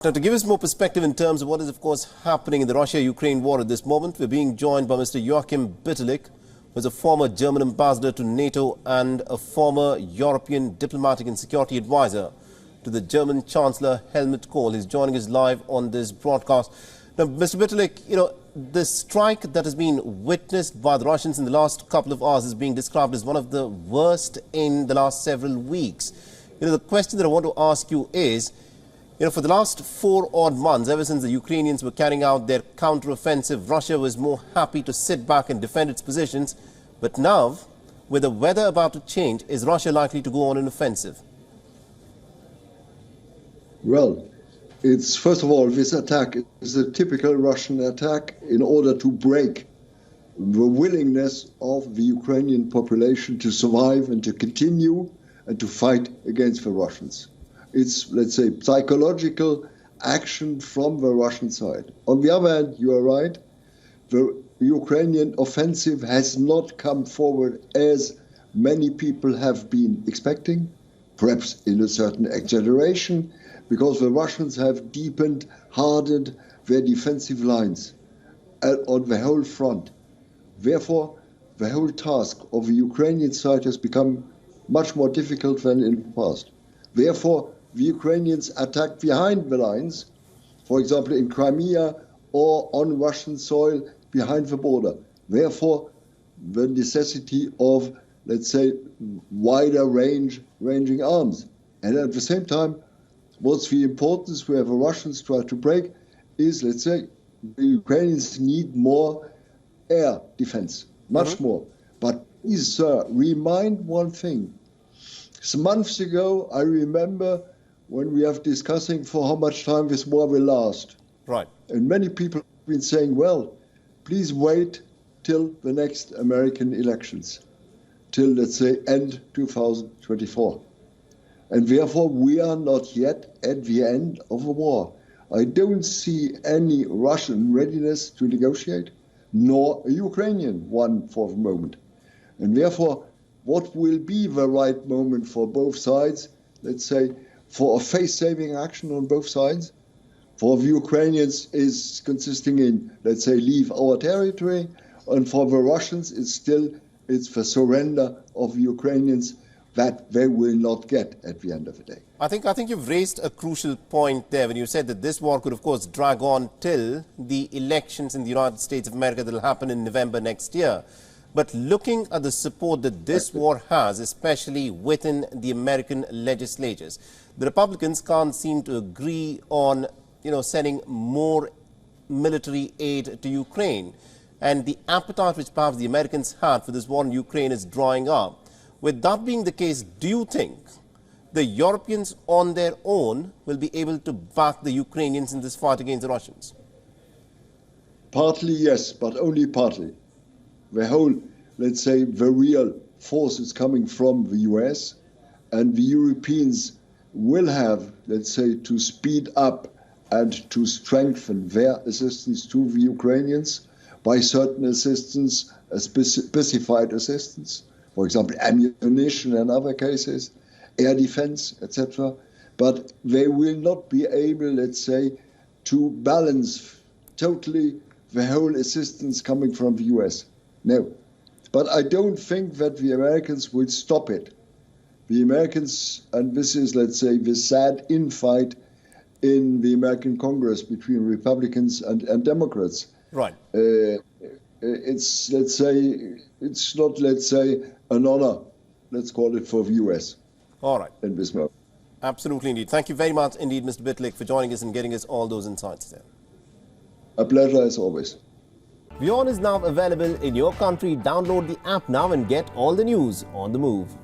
Now, to give us more perspective in terms of what is, of course, happening in the Russia-Ukraine war at this moment, we're being joined by Mr. Joachim Bitterlich, who is a former German ambassador to NATO and a former European diplomatic and security advisor to the German Chancellor Helmut Kohl. He's joining us live on this broadcast. Now, Mr. Bitterlich, the strike that has been witnessed by the Russians in the last couple of hours is being described as one of the worst in the last several weeks. The question that I want to ask you is, for the last 4 odd months, ever since the Ukrainians were carrying out their counter-offensive, Russia was more happy to sit back and defend its positions. But now, with the weather about to change, is Russia likely to go on an offensive? Well, it's first of all, this attack is a typical Russian attack in order to break the willingness of the Ukrainian population to survive and to continue and to fight against the Russians. It's, let's say, psychological action from the Russian side. On the other hand, you are right, the Ukrainian offensive has not come forward as many people have been expecting, perhaps in a certain exaggeration, because the Russians have deepened, hardened their defensive lines on the whole front. Therefore, the whole task of the Ukrainian side has become much more difficult than in the past. Therefore, the Ukrainians attack behind the lines, for example, in Crimea or on Russian soil behind the border. Therefore, the necessity of, let's say, wider ranging arms. And at the same time, what's the importance where the Russians try to break is, let's say, the Ukrainians need more air defense, much more. But please, sir, remind one thing. Some months ago, I remember when we are discussing for how much time this war will last. Right. And many people have been saying, well, please wait till the next American elections, till, let's say, end 2024. And therefore, we are not yet at the end of the war. I don't see any Russian readiness to negotiate, nor a Ukrainian one for the moment. And therefore, what will be the right moment for both sides, let's say, for a face-saving action on both sides? For the Ukrainians is consisting in, let's say, leave our territory, and for the Russians it's the surrender of the Ukrainians that they will not get at the end of the day. I think you've raised a crucial point there when you said that this war could, of course, drag on till the elections in the United States of America that will happen in November next year. But looking at the support that this war has, especially within the American legislatures, the Republicans can't seem to agree on, sending more military aid to Ukraine. And the appetite which perhaps the Americans had for this war in Ukraine is drying up. With that being the case, do you think the Europeans on their own will be able to back the Ukrainians in this fight against the Russians? Partly, yes, but only partly. The whole, let's say, the real force is coming from the US, and the Europeans will have, let's say, to speed up and to strengthen their assistance to the Ukrainians by certain assistance, specified assistance, for example, ammunition and other cases, air defense, etc. But they will not be able, let's say, to balance totally the whole assistance coming from the US. No, but I don't think that the Americans will stop it. The Americans, and this is, let's say, the sad infight in the American Congress between Republicans and Democrats. Right. It's, let's say, it's not, let's say, an honor, let's call it, for the US. All right. In this moment. Absolutely indeed. Thank you very much indeed, Mr. Bitterlich, for joining us and getting us all those insights there. A pleasure as always. WION is now available in your country. Download the app now and get all the news on the move.